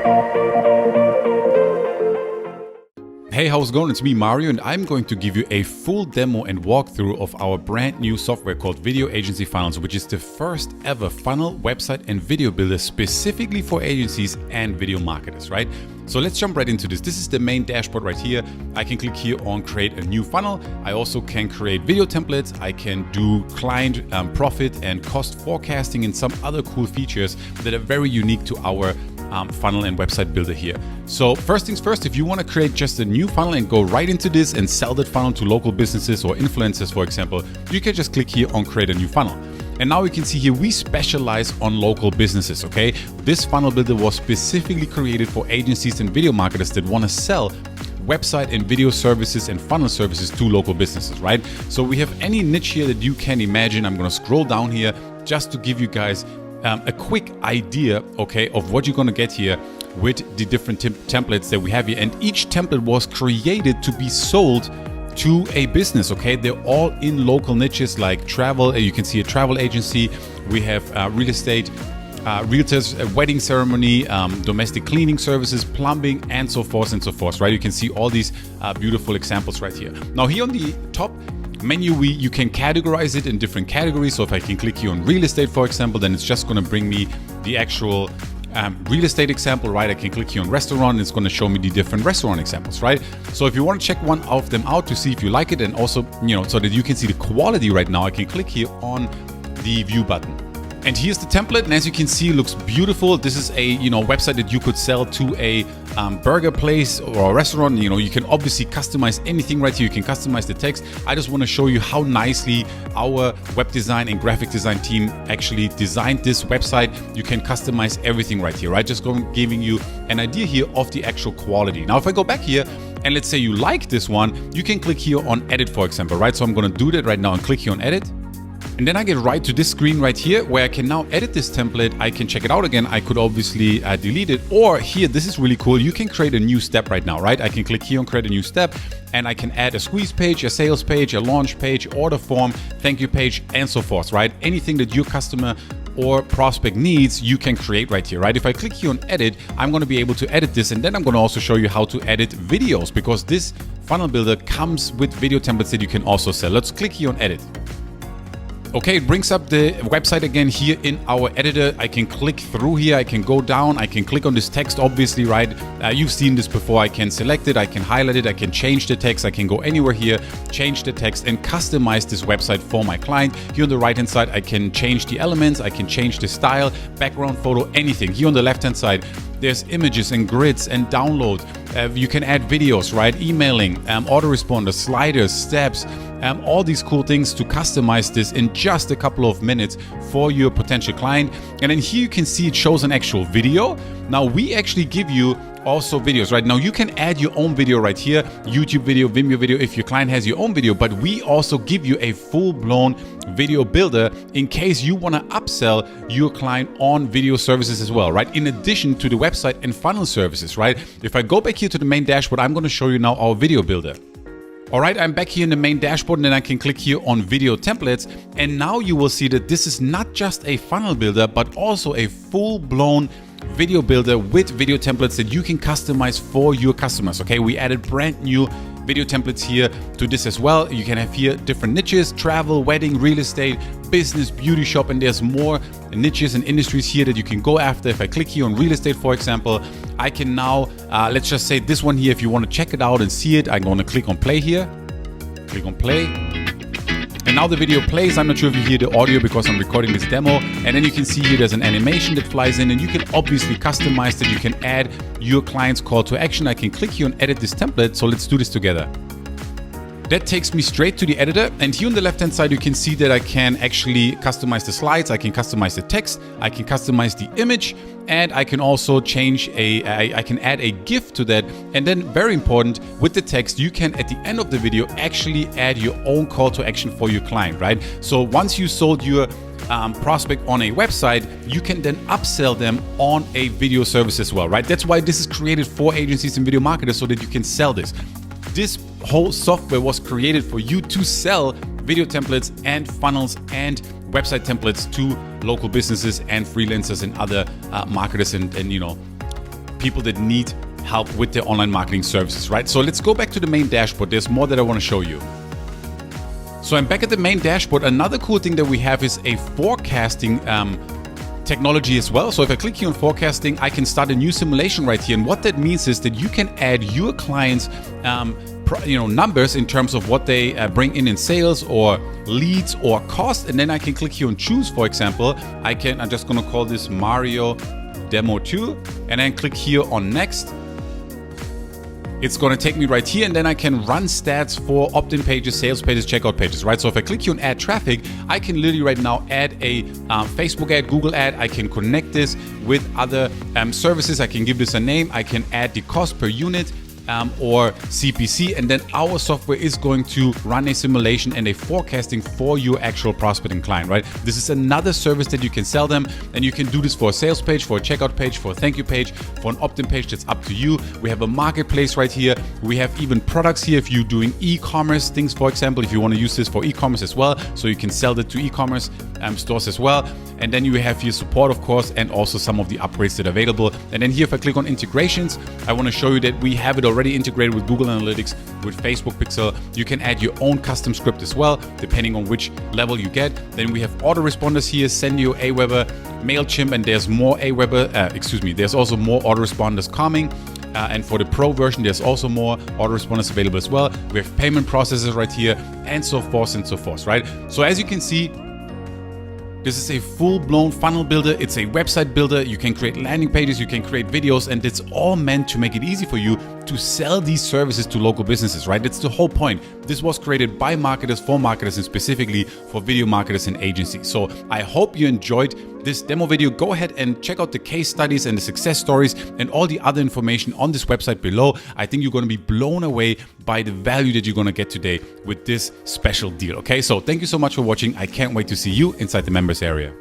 Hey, how's it going? It's me, Mario, and I'm going to give you a full demo and walkthrough of our brand new software called VideoAgencyFunnels, which is the first ever funnel, website, and video builder specifically for agencies and video marketers, right? So let's jump right into this. This is the main dashboard right here. I can click here on create a new funnel. I also can create video templates. I can do client profit and cost forecasting and some other cool features that are very unique to our funnel and website builder here. So first things first, if you want to create just a new funnel and go right into this and sell that funnel to local businesses or influencers, for example, you can just click here on create a new funnel. And now we can see here, we specialize on local businesses, okay? This funnel builder was specifically created for agencies and video marketers that want to sell website and video services and funnel services to local businesses, right? So we have any niche here that you can imagine. I'm going to scroll down here just to give you guys a quick idea, okay, of what you're going to get here with the different templates that we have here. And each template was created to be sold to a business, okay? They're all in local niches like travel. You can see a travel agency. We have real estate, realtors, a wedding ceremony, domestic cleaning services, plumbing, and so forth, right? You can see all these beautiful examples right here. Now here on the top menu, you can categorize it in different categories. So if I can click here on real estate, for example, then it's just going to bring me the actual real estate example, right? I can click here on restaurant, and it's going to show me the different restaurant examples, right? So if you want to check one of them out to see if you like it, and also, you know, so that you can see the quality right now, I can click here on the view button. And here's the template, and as you can see, it looks beautiful. This is a website that you could sell to a burger place or a restaurant. You know, you can obviously customize anything right here. You can customize the text. I just want to show you how nicely our web design and graphic design team actually designed this website. You can customize everything right here, right? Just giving you an idea here of the actual quality. Now, if I go back here, and let's say you like this one, you can click here on edit, for example, right? So I'm going to do that right now and click here on edit. And then I get right to this screen right here where I can now edit this template. I can check it out again. I could obviously delete it, or here, this is really cool. You can create a new step right now, right? I can click here on create a new step, and I can add a squeeze page, a sales page, a launch page, order form, thank you page, and so forth, right? Anything that your customer or prospect needs, you can create right here, right? If I click here on edit, I'm going to be able to edit this, and then I'm going to also show you how to edit videos, because this funnel builder comes with video templates that you can also sell. Let's click here on edit. Okay, it brings up the website again here in our editor. I can click through here, I can go down, I can click on this text, obviously, right? You've seen this before. I can select it, I can highlight it, I can change the text, I can go anywhere here, change the text, and customize this website for my client. Here on the right-hand side, I can change the elements, I can change the style, background photo, anything. Here on the left-hand side, there's images and grids and download. You can add videos, right? Emailing, autoresponders, sliders, steps, all these cool things to customize this in just a couple of minutes for your potential client. And then here you can see it shows an actual video. Now we actually give you also videos, right? Now you can add your own video right here, YouTube video, Vimeo video, if your client has your own video, but we also give you a full-blown video builder in case you want to upsell your client on video services as well, right? In addition to the website and funnel services, right? If I go back here to the main dashboard, I'm going to show you now our video builder. All right, I'm back here in the main dashboard, and then I can click here on video templates. And now you will see that this is not just a funnel builder, but also a full-blown video builder with video templates that you can customize for your customers. Okay, we added brand new video templates here to this as well. You can have here different niches: travel, wedding, real estate, business, beauty shop, and there's more niches and industries here that you can go after. If I click here on real estate, for example, I can now, let's just say this one here, if you want to check it out and see it, I'm going to click on play here, click on play. And now the video plays. I'm not sure if you hear the audio because I'm recording this demo. And then you can see here there's an animation that flies in, and you can obviously customize that. You can add your client's call to action. I can click here and edit this template. So let's do this together. That takes me straight to the editor, and here on the left-hand side you can see that I can actually customize the slides, I can customize the text, I can customize the image, and I can also change I can add a GIF to that. And then, very important, with the text, you can at the end of the video actually add your own call to action for your client, right? So once you sold your prospect on a website, you can then upsell them on a video service as well, right? That's why this is created for agencies and video marketers, so that you can sell this. This whole software was created for you to sell video templates and funnels and website templates to local businesses and freelancers and other marketers and people that need help with their online marketing services, right? So let's go back to the main dashboard. There's more that I want to show you. So I'm back at the main dashboard. Another cool thing that we have is a forecasting technology as well. So if I click here on forecasting, I can start a new simulation right here. And what that means is that you can add your clients' numbers in terms of what they bring in sales or leads or cost. And then I can click here on choose, for example. I'm just going to call this Mario Demo 2 and then click here on next. It's going to take me right here, and then I can run stats for opt-in pages, sales pages, checkout pages, right? So if I click here on add traffic, I can literally right now add a Facebook ad, Google ad. I can connect this with other services. I can give this a name. I can add the cost per unit or CPC, and then our software is going to run a simulation and a forecasting for your actual prospecting client, right? This is another service that you can sell them, and you can do this for a sales page, for a checkout page, for a thank you page, for an opt-in page. That's up to you. We have a marketplace right here. We have even products here if you're doing e-commerce things, for example, if you want to use this for e-commerce as well, so you can sell that to e-commerce stores as well. And then you have here support, of course, and also some of the upgrades that are available. And then here, if I click on integrations, I want to show you that we have it already integrated with Google Analytics, with Facebook Pixel. You can add your own custom script as well, depending on which level you get. Then we have autoresponders here, Sendeo, Aweber, MailChimp, and there's more there's also more autoresponders coming. And for the Pro version, there's also more autoresponders available as well. We have payment processors right here, and so forth, right? So as you can see, this is a full-blown funnel builder. It's a website builder. You can create landing pages, you can create videos, and it's all meant to make it easy for you to sell these services to local businesses, right? That's the whole point. This was created by marketers, for marketers, and specifically for video marketers and agencies. So I hope you enjoyed this demo video. Go ahead and check out the case studies and the success stories and all the other information on this website below. I think you're going to be blown away by the value that you're going to get today with this special deal. Okay, so thank you so much for watching. I can't wait to see you inside the members area.